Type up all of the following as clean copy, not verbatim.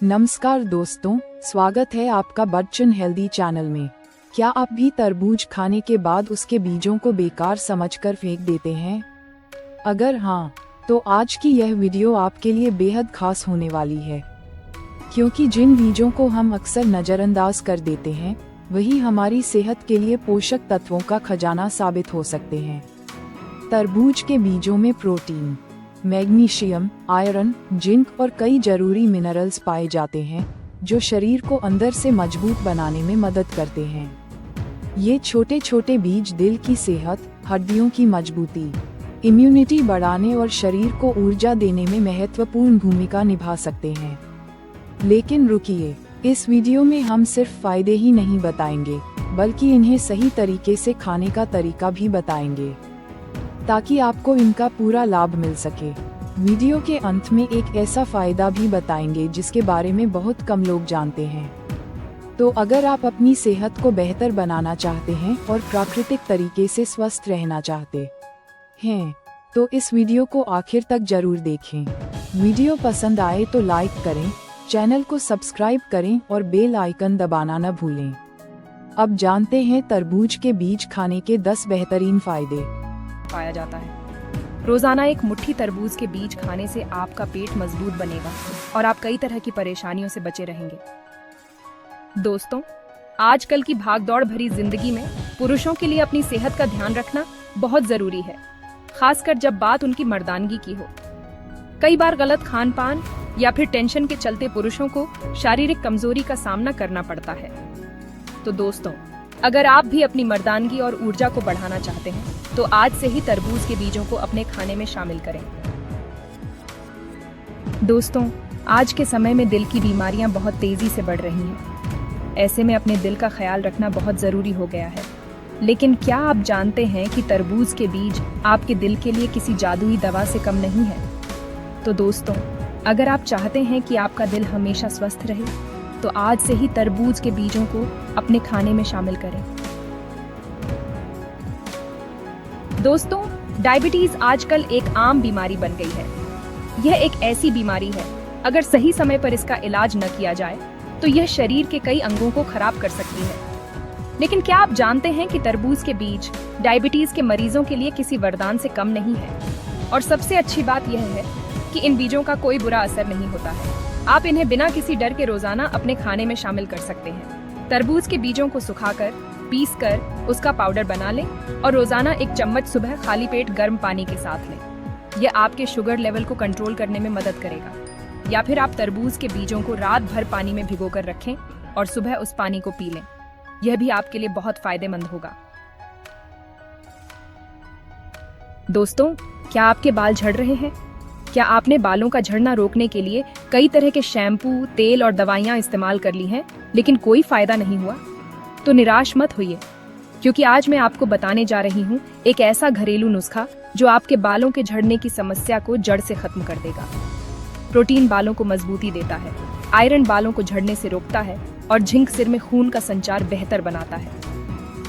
नमस्कार दोस्तों, स्वागत है आपका बच्चन हेल्दी चैनल में। क्या आप भी तरबूज खाने के बाद उसके बीजों को बेकार समझकर फेंक देते हैं? अगर हाँ, तो आज की यह वीडियो आपके लिए बेहद खास होने वाली है, क्योंकि जिन बीजों को हम अक्सर नज़रअंदाज कर देते हैं, वही हमारी सेहत के लिए पोषक तत्वों का खजाना साबित हो सकते हैं। तरबूज के बीजों में प्रोटीन, मैग्नीशियम, आयरन, जिंक और कई जरूरी मिनरल्स पाए जाते हैं, जो शरीर को अंदर से मजबूत बनाने में मदद करते हैं। ये छोटे छोटे बीज दिल की सेहत, हड्डियों की मजबूती, इम्यूनिटी बढ़ाने और शरीर को ऊर्जा देने में महत्वपूर्ण भूमिका निभा सकते हैं। लेकिन रुकिए, इस वीडियो में हम सिर्फ फायदे ही नहीं बताएंगे, बल्कि इन्हें सही तरीके से खाने का तरीका भी बताएंगे, ताकि आपको इनका पूरा लाभ मिल सके। वीडियो के अंत में एक ऐसा फायदा भी बताएंगे जिसके बारे में बहुत कम लोग जानते हैं। तो अगर आप अपनी सेहत को बेहतर बनाना चाहते हैं और प्राकृतिक तरीके से स्वस्थ रहना चाहते हैं, तो इस वीडियो को आखिर तक जरूर देखें। वीडियो पसंद आए तो लाइक करें, चैनल को सब्सक्राइब करें और बेल आइकन दबाना न भूलें। अब जानते हैं तरबूज के बीज खाने के 10 बेहतरीन फायदे। पाया जाता है। रोजाना एक मुट्ठी तरबूज के बीज खाने से आपका पेट मजबूत बनेगा और आप कई तरह की परेशानियों से बचे रहेंगे। दोस्तों, आजकल की भागदौड़ भरी जिंदगी में पुरुषों के लिए अपनी सेहत का ध्यान रखना बहुत जरूरी है, खासकर जब बात उनकी मर्दानगी की हो। कई बार गलत खान पान या फिर टेंशन के चलते पुरुषों को शारीरिक कमजोरी का सामना करना पड़ता है। तो दोस्तों, अगर आप भी अपनी मर्दानगी और ऊर्जा को बढ़ाना चाहते हैं, तो आज से ही तरबूज के बीजों को अपने खाने में शामिल करें। दोस्तों, आज के समय में दिल की बीमारियां बहुत तेजी से बढ़ रही हैं। ऐसे में अपने दिल का ख्याल रखना बहुत जरूरी हो गया है। लेकिन क्या आप जानते हैं कि तरबूज के बीज आपके दिल के लिए किसी जादुई दवा से कम नहीं है? तो दोस्तों, अगर आप चाहते हैं कि आपका दिल हमेशा स्वस्थ रहे, तो आज से ही तरबूज के बीजों को अपने खाने में शामिल करें। दोस्तों, डायबिटीज आजकल एक आम बीमारी बन गई है। यह एक ऐसी बीमारी है, अगर सही समय पर इसका इलाज न किया जाए तो यह शरीर के कई अंगों को खराब कर सकती है। लेकिन क्या आप जानते हैं कि तरबूज के बीज डायबिटीज के मरीजों के लिए किसी वरदान से कम नहीं है? और सबसे अच्छी बात यह है कि इन बीजों का कोई बुरा असर नहीं होता है। आप इन्हें बिना किसी डर के रोजाना अपने खाने में शामिल कर सकते हैं। तरबूज के बीजों को सुखाकर, पीसकर उसका पाउडर बना लें और रोजाना एक चम्मच सुबह खाली पेट गर्म पानी के साथ लें। यह आपके शुगर लेवल को कंट्रोल करने में मदद करेगा। या फिर आप तरबूज के बीजों को रात भर पानी में भिगोकर रखें और सुबह उस पानी को पी लें। यह भी आपके लिए बहुत फायदेमंद होगा। दोस्तों, क्या आपके बाल झड़ रहे हैं? क्या आपने बालों का झड़ना रोकने के लिए कई तरह के शैम्पू, तेल और दवाइयां इस्तेमाल कर ली हैं, लेकिन कोई फायदा नहीं हुआ? तो निराश मत होइए, क्योंकि आज मैं आपको बताने जा रही हूँ एक ऐसा घरेलू नुस्खा जो आपके बालों के झड़ने की समस्या को जड़ से खत्म कर देगा। प्रोटीन बालों को मजबूती देता है, आयरन बालों को झड़ने से रोकता है और जिंक सिर में खून का संचार बेहतर बनाता है।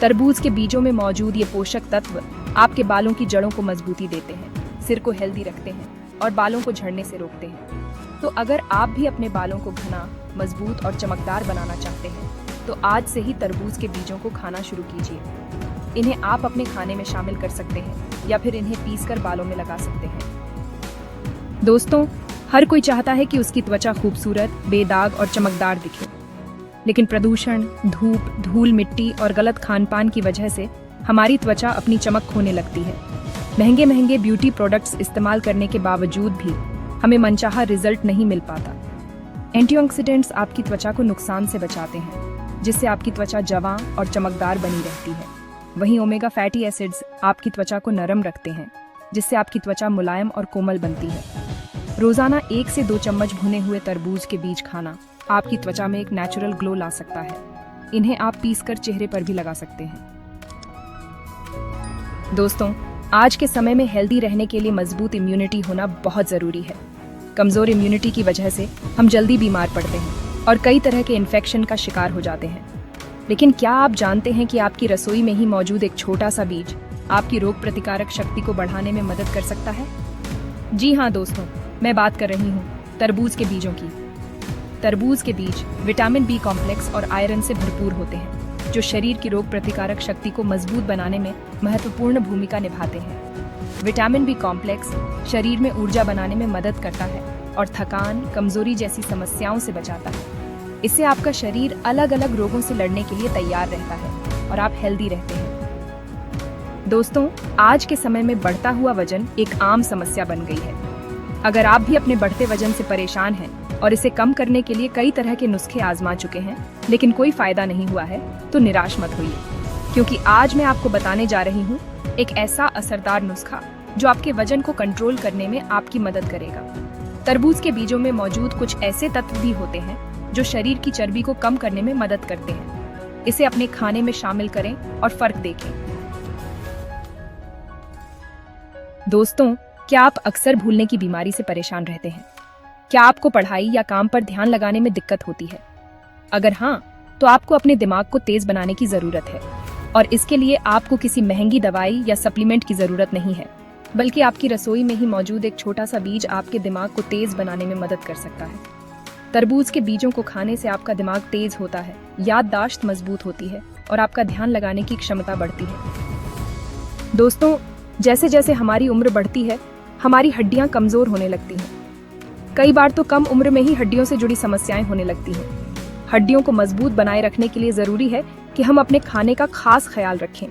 तरबूज के बीजों में मौजूद ये पोषक तत्व आपके बालों की जड़ों को मजबूती देते हैं, सिर को हेल्दी रखते हैं और बालों को झड़ने से रोकते हैं। तो अगर आप भी अपने बालों को घना, मजबूत और चमकदार बनाना चाहते हैं, तो आज से ही तरबूज के बीजों को खाना शुरू कीजिए। इन्हें आप अपने खाने में शामिल कर सकते हैं या फिर इन्हें पीसकर बालों में लगा सकते हैं। दोस्तों, हर कोई चाहता है कि उसकी त्वचा खूबसूरत, बेदाग और चमकदार दिखे। लेकिन प्रदूषण, धूप, धूल, मिट्टी और गलत खान-पान की वजह से हमारी त्वचा अपनी चमक खोने लगती है। महंगे महंगे ब्यूटी प्रोडक्ट्स इस्तेमाल करने के बावजूद भी हमें मनचाहा रिजल्ट नहीं मिल पाता। एंटीऑक्सीडेंट्स आपकी त्वचा को नुकसान से बचाते हैं, जिससे आपकी त्वचा जवां और चमकदार बनी रहती है। वहीं ओमेगा फैटी एसिड्स आपकी त्वचा को नरम रखते हैं, जिससे आपकी त्वचा मुलायम और कोमल बनती है। रोजाना 1 से 2 चम्मच भुने हुए तरबूज के बीज खाना आपकी त्वचा में एक नेचुरल ग्लो ला सकता है। इन्हें आप पीसकर चेहरे पर भी लगा सकते हैं। दोस्तों, आज के समय में हेल्दी रहने के लिए मजबूत इम्यूनिटी होना बहुत जरूरी है। कमजोर इम्यूनिटी की वजह से हम जल्दी बीमार पड़ते हैं और कई तरह के इन्फेक्शन का शिकार हो जाते हैं। लेकिन क्या आप जानते हैं कि आपकी रसोई में ही मौजूद एक छोटा सा बीज आपकी रोग प्रतिकारक शक्ति को बढ़ाने में मदद कर सकता है? जी हाँ दोस्तों, मैं बात कर रही हूँ तरबूज के बीजों की। तरबूज के बीज विटामिन बी कॉम्प्लेक्स और आयरन से भरपूर होते हैं, जो शरीर की रोग प्रतिकारक शक्ति को मजबूत बनाने में महत्वपूर्ण भूमिका निभाते हैं। विटामिन बी कॉम्प्लेक्स शरीर में ऊर्जा बनाने में मदद करता है और थकान, कमजोरी जैसी समस्याओं से बचाता है। इससे आपका शरीर अलग अलग रोगों से लड़ने के लिए तैयार रहता है और आप हेल्दी रहते हैं। दोस्तों, आज के समय में बढ़ता हुआ वजन एक आम समस्या बन गई है। अगर आप भी अपने बढ़ते वजन से परेशान हैं और इसे कम करने के लिए कई तरह के नुस्खे आजमा चुके हैं, लेकिन कोई फायदा नहीं हुआ है, तो निराश मत होइए, क्योंकि आज मैं आपको बताने जा रही हूँ एक ऐसा असरदार नुस्खा जो आपके वजन को कंट्रोल करने में आपकी मदद करेगा। तरबूज के बीजों में मौजूद कुछ ऐसे तत्व भी होते हैं जो शरीर की चर्बी को कम करने में मदद करते हैं। इसे अपने खाने में शामिल करें और फर्क देखें। दोस्तों, क्या आप अक्सर भूलने की बीमारी से परेशान रहते हैं? क्या आपको पढ़ाई या काम पर ध्यान लगाने में दिक्कत होती है? अगर हाँ, तो आपको अपने दिमाग को तेज बनाने की जरूरत है, और इसके लिए आपको किसी महंगी दवाई या सप्लीमेंट की जरूरत नहीं है, बल्कि आपकी रसोई में ही मौजूद एक छोटा सा बीज आपके दिमाग को तेज बनाने में मदद कर सकता है। तरबूज के बीजों को खाने से आपका दिमाग तेज होता है, याददाश्त मजबूत होती है और आपका ध्यान लगाने की क्षमता बढ़ती है। दोस्तों, जैसे जैसे हमारी उम्र बढ़ती है, हमारी हड्डियां कमजोर होने लगती हैं। कई बार तो कम उम्र में ही हड्डियों से जुड़ी समस्याएं होने लगती हैं। हड्डियों को मजबूत बनाए रखने के लिए जरूरी है कि हम अपने खाने का खास ख्याल रखें,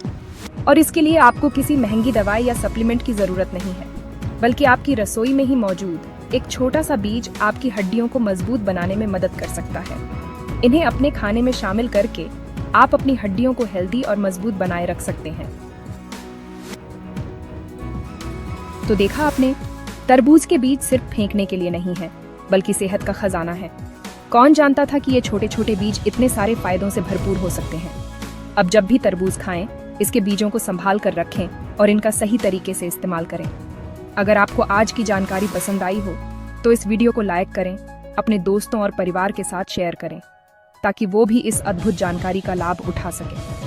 और इसके लिए आपको किसी महंगी दवाई या सप्लीमेंट की जरूरत नहीं है, बल्कि आपकी रसोई में ही मौजूद एक छोटा सा बीज आपकी हड्डियों को मजबूत बनाने में मदद कर सकता है। इन्हें अपने खाने में शामिल करके आप अपनी हड्डियों को हेल्दी और मजबूत बनाए रख सकते हैं। तो देखा आपने, तरबूज के बीज सिर्फ फेंकने के लिए नहीं है, बल्कि सेहत का खजाना है। कौन जानता था कि ये छोटे छोटे बीज इतने सारे फायदों से भरपूर हो सकते हैं। अब जब भी तरबूज खाएं, इसके बीजों को संभाल कर रखें और इनका सही तरीके से इस्तेमाल करें। अगर आपको आज की जानकारी पसंद आई हो, तो इस वीडियो को लाइक करें, अपने दोस्तों और परिवार के साथ शेयर करें, ताकि वो भी इस अद्भुत जानकारी का लाभ उठा सकें।